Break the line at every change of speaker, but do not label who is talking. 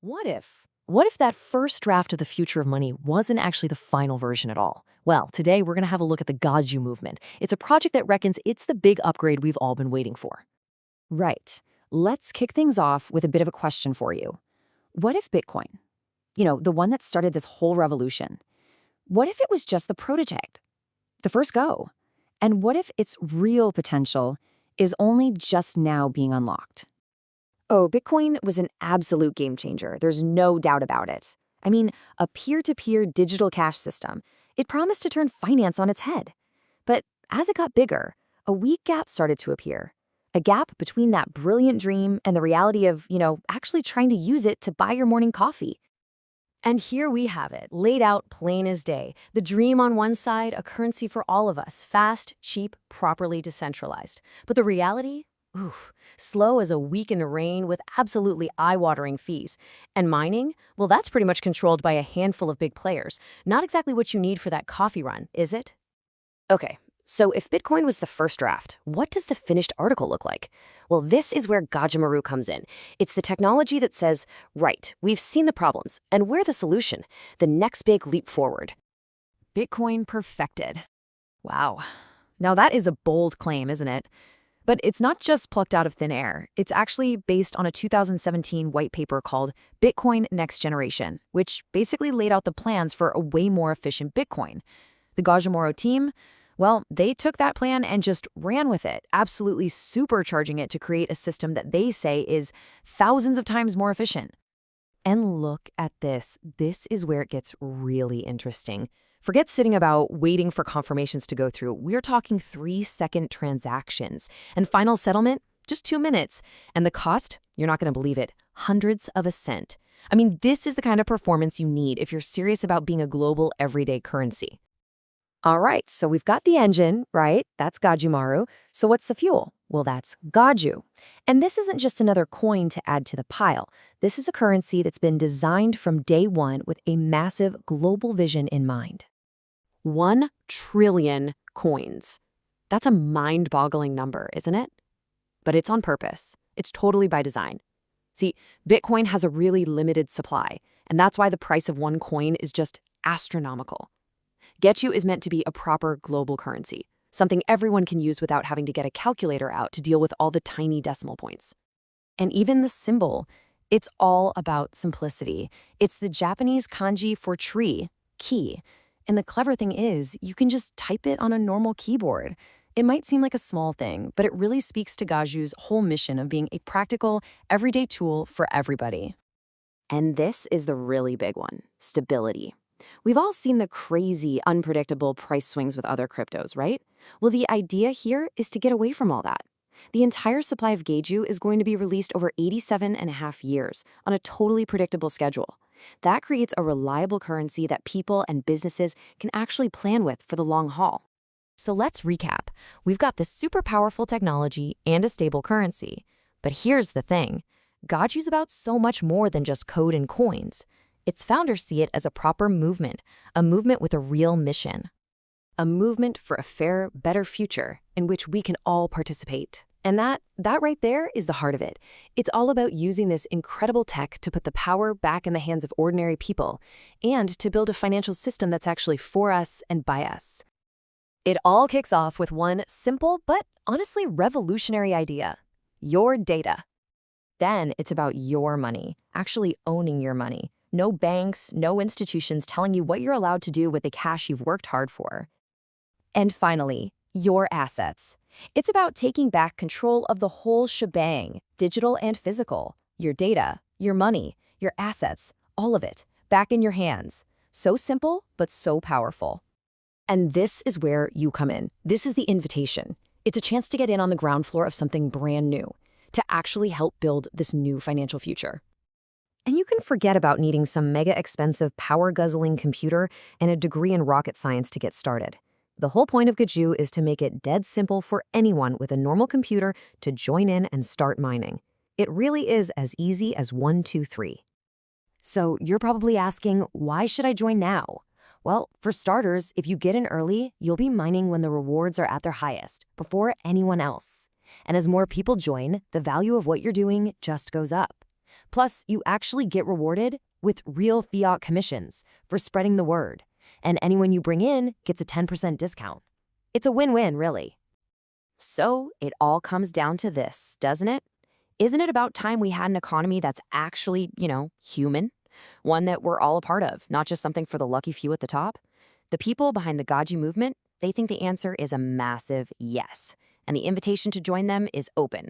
What if? What if that first draft of the future of money wasn't actually the final version at all? Well, today we're going to have a look at the Gaju movement. It's a project that reckons it's the big upgrade we've all been waiting for.
Right. Let's kick things off with a bit of a question for you. What if Bitcoin, the one that started this whole revolution, what if it was just the prototype, the first go? And what if its real potential is only just now being unlocked? Oh, Bitcoin was an absolute game changer. There's no doubt about it. I mean, a peer-to-peer digital cash system. It promised to turn finance on its head. But as it got bigger, a weak gap started to appear. A gap between that brilliant dream and the reality of, actually trying to use it to buy your morning coffee.
And here we have it, laid out plain as day. The dream on one side, a currency for all of us, fast, cheap, properly decentralized. But the reality? Oof, slow as a week in the rain with absolutely eye-watering fees. And mining? Well, that's pretty much controlled by a handful of big players. Not exactly what you need for that coffee run, is it? Okay, so if Bitcoin was the first draft, what does the finished article look like? Well, this is where Gajumaru comes in. It's the technology that says, right, we've seen the problems, and we're the solution, the next big leap forward.
Bitcoin perfected. Wow. Now that is a bold claim, isn't it? But it's not just plucked out of thin air. It's actually based on a 2017 white paper called Bitcoin Next Generation, which basically laid out the plans for a way more efficient Bitcoin. The Gajumaru team, well, they took that plan and just ran with it, absolutely supercharging it to create a system that they say is thousands of times more efficient. And look at this. This is where it gets really interesting. Forget sitting about waiting for confirmations to go through. We're talking 3-second transactions. And final settlement, just 2 minutes. And the cost, you're not going to believe it, hundreds of a cent. I mean, this is the kind of performance you need if you're serious about being a global everyday currency. All right, so we've got the engine, right? That's Gajumaru. So what's the fuel? Well, that's Gaju. And this isn't just another coin to add to the pile. This is a currency that's been designed from day one with a massive global vision in mind.
1 trillion coins. That's a mind-boggling number, isn't it? But it's on purpose. It's totally by design. See, Bitcoin has a really limited supply, and that's why the price of 1 coin is just astronomical. Gaju is meant to be a proper global currency, something everyone can use without having to get a calculator out to deal with all the tiny decimal points. And even the symbol, it's all about simplicity. It's the Japanese kanji for tree, ki. And the clever thing is, you can just type it on a normal keyboard. It might seem like a small thing, but it really speaks to Gaju's whole mission of being a practical, everyday tool for everybody. And this is the really big one, stability. We've all seen the crazy, unpredictable price swings with other cryptos, right? Well, the idea here is to get away from all that. The entire supply of Gaju is going to be released over 87.5 years on a totally predictable schedule. That creates a reliable currency that people and businesses can actually plan with for the long haul. So let's recap. We've got this super powerful technology and a stable currency. But here's the thing. Gaju's about so much more than just code and coins. Its founders see it as a proper movement, a movement with a real mission. A movement for a fair, better future in which we can all participate. And that right there is the heart of it. It's all about using this incredible tech to put the power back in the hands of ordinary people and to build a financial system that's actually for us and by us. It all kicks off with one simple but honestly revolutionary idea: your data. Then it's about your money, actually owning your money. No banks, no institutions telling you what you're allowed to do with the cash you've worked hard for. And finally, your assets. It's about taking back control of the whole shebang, digital and physical. Your data, your money, your assets, all of it, back in your hands. So simple, but so powerful. And this is where you come in. This is the invitation. It's a chance to get in on the ground floor of something brand new, to actually help build this new financial future. And you can forget about needing some mega expensive power-guzzling computer and a degree in rocket science to get started. The whole point of Gaju is to make it dead simple for anyone with a normal computer to join in and start mining. It really is as easy as 1, 2, 3. So you're probably asking, why should I join now? Well, for starters, if you get in early, you'll be mining when the rewards are at their highest, before anyone else. And as more people join, the value of what you're doing just goes up. Plus, you actually get rewarded with real fiat commissions for spreading the word, and anyone you bring in gets a 10% discount. It's a win-win, really. So it all comes down to this, doesn't it? Isn't it about time we had an economy that's actually, human? One that we're all a part of, not just something for the lucky few at the top? The people behind the Gaju movement, they think the answer is a massive yes, and the invitation to join them is open.